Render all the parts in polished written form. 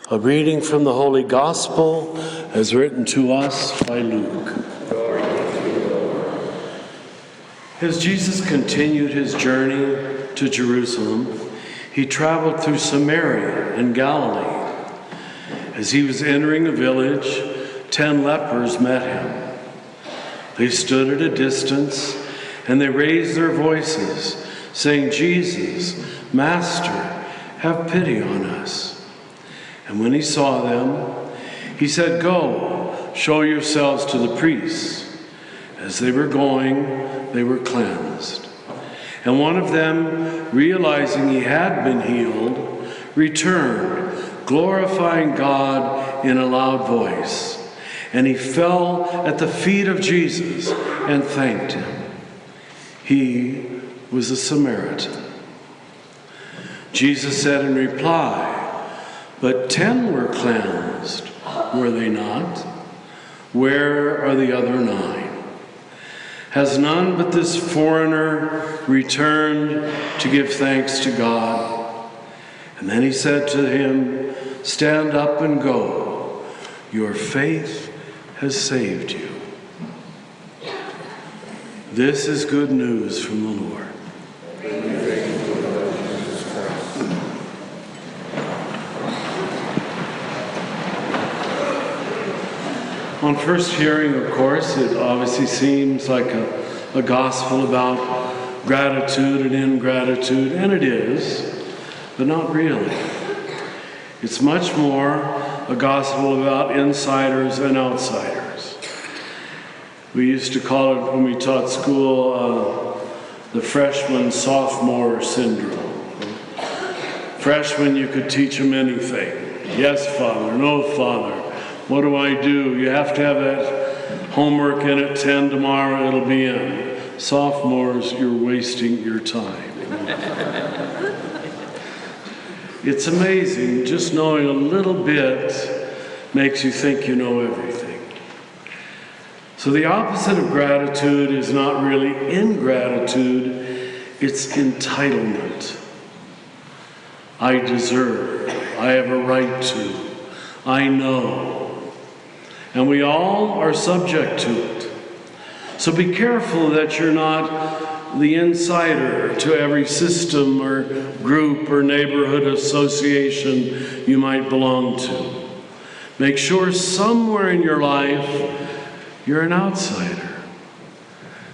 A reading from the Holy Gospel as written to us by Luke. As Jesus continued his journey to Jerusalem, he traveled through Samaria and Galilee. As he was entering a village, 10 lepers met him. They stood at a distance and they raised their voices, saying, "Jesus, Master, have pity on us." And when he saw them, he said, "Go, show yourselves to the priests." As they were going, they were cleansed. And one of them, realizing he had been healed, returned, glorifying God in a loud voice. And he fell at the feet of Jesus and thanked him. He was a Samaritan. Jesus said in reply, "But 10 were cleansed, were they not? Where are the other 9? Has none but this foreigner returned to give thanks to God?" And then he said to him, "Stand up and go. Your faith has saved you." This is good news from the Lord. On first hearing, of course, it obviously seems like a gospel about gratitude and ingratitude, and it is, but not really. It's much more a gospel about insiders and outsiders. We used to call it, when we taught school, the freshman-sophomore syndrome. Freshman, you could teach them anything. Yes, Father. No, Father. What do I do? You have to have that homework in at 10 tomorrow, it'll be in. Sophomores, you're wasting your time. It's amazing, just knowing a little bit makes you think you know everything. So the opposite of gratitude is not really ingratitude, it's entitlement. I deserve, I have a right to, I know. And we all are subject to it. So be careful that you're not the insider to every system or group or neighborhood association you might belong to. Make sure somewhere in your life you're an outsider.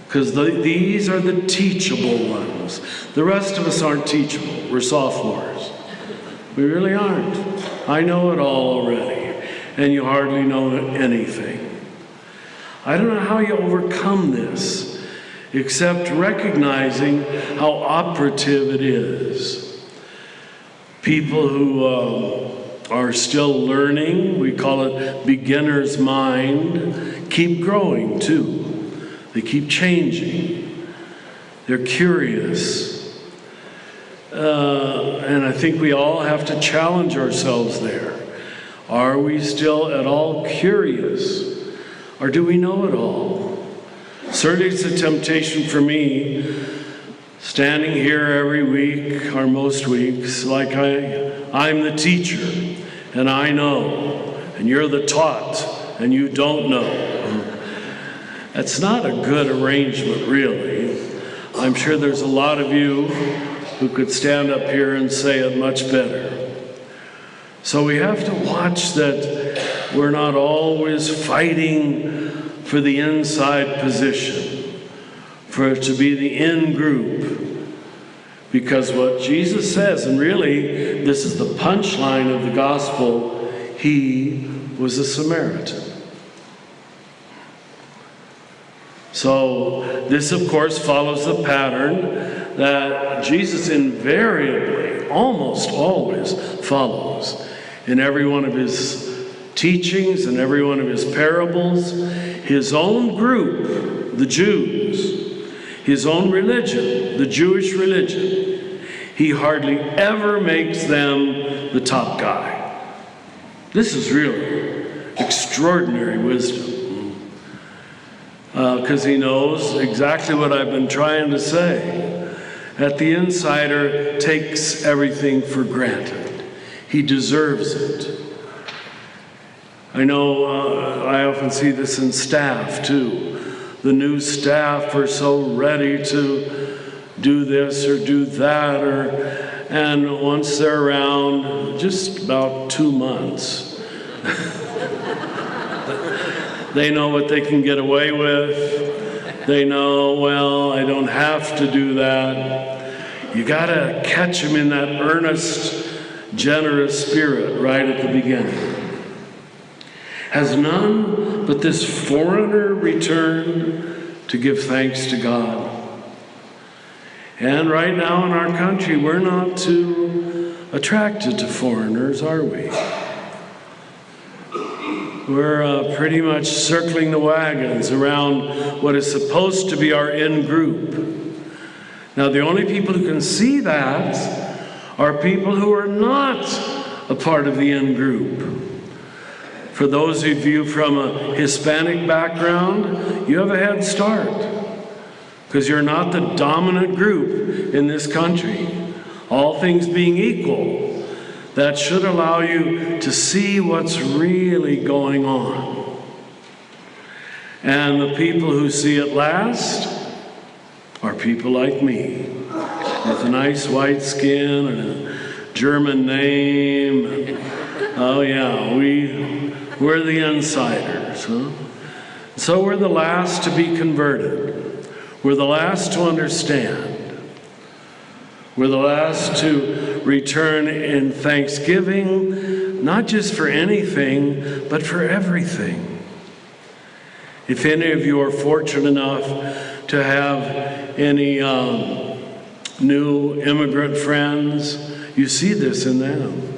Because these are the teachable ones. The rest of us aren't teachable. We're sophomores. We really aren't. I know it all already. And you hardly know anything. I don't know how you overcome this, except recognizing how operative it is. People who are still learning, we call it beginner's mind, keep growing too. They keep changing. They're curious. And I think we all have to challenge ourselves there. Are we still at all curious? Or do we know it all? Certainly it's a temptation for me, standing here every week or most weeks, like I'm the teacher and I know, and you're the taught and you don't know. That's not a good arrangement, really. I'm sure there's a lot of you who could stand up here and say it much better. So we have to watch that we're not always fighting for the inside position, for it to be the in group. Because what Jesus says, and really this is the punchline of the gospel, he was a Samaritan. So this, of course, follows the pattern that Jesus invariably, almost always follows in every one of his teachings and every one of his parables. His own group, the Jews, his own religion, the Jewish religion, he hardly ever makes them the top guy. This is really extraordinary wisdom. Because he knows exactly what I've been trying to say. That the insider takes everything for granted. He deserves it. I know I often see this in staff too. The new staff are so ready to do this or do that, and once they're around, just about 2 months, they know what they can get away with. They know, well, I don't have to do that. You gotta catch them in that earnest, generous spirit right at the beginning. Has none but this foreigner returned to give thanks to God? And right now in our country, we're not too attracted to foreigners, are we? We're pretty much circling the wagons around what is supposed to be our in-group. Now, the only people who can see that are people who are not a part of the in-group. For those of you from a Hispanic background, you have a head start, because you're not the dominant group in this country. All things being equal, that should allow you to see what's really going on. And the people who see it last are people like me, with a nice white skin and a German name. And, oh yeah, we're the insiders, huh? So we're the last to be converted. We're the last to understand. We're the last to return in thanksgiving, not just for anything, but for everything. If any of you are fortunate enough to have any new immigrant friends, you see this in them.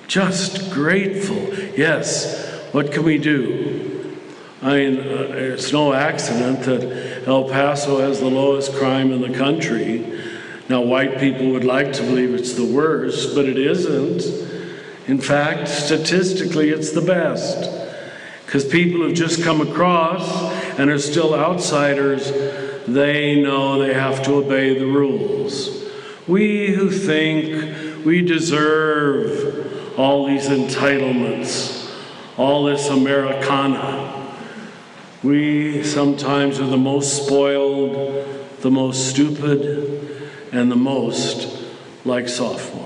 Just grateful. Yes, what can we do? I mean, it's no accident that El Paso has the lowest crime in the country. Now, white people would like to believe it's the worst, but it isn't. In fact, statistically, it's the best. Because people who've just come across and are still outsiders, they know they have to obey the rules. We who think we deserve all these entitlements, all this Americana, we sometimes are the most spoiled, the most stupid, and the most like sophomores.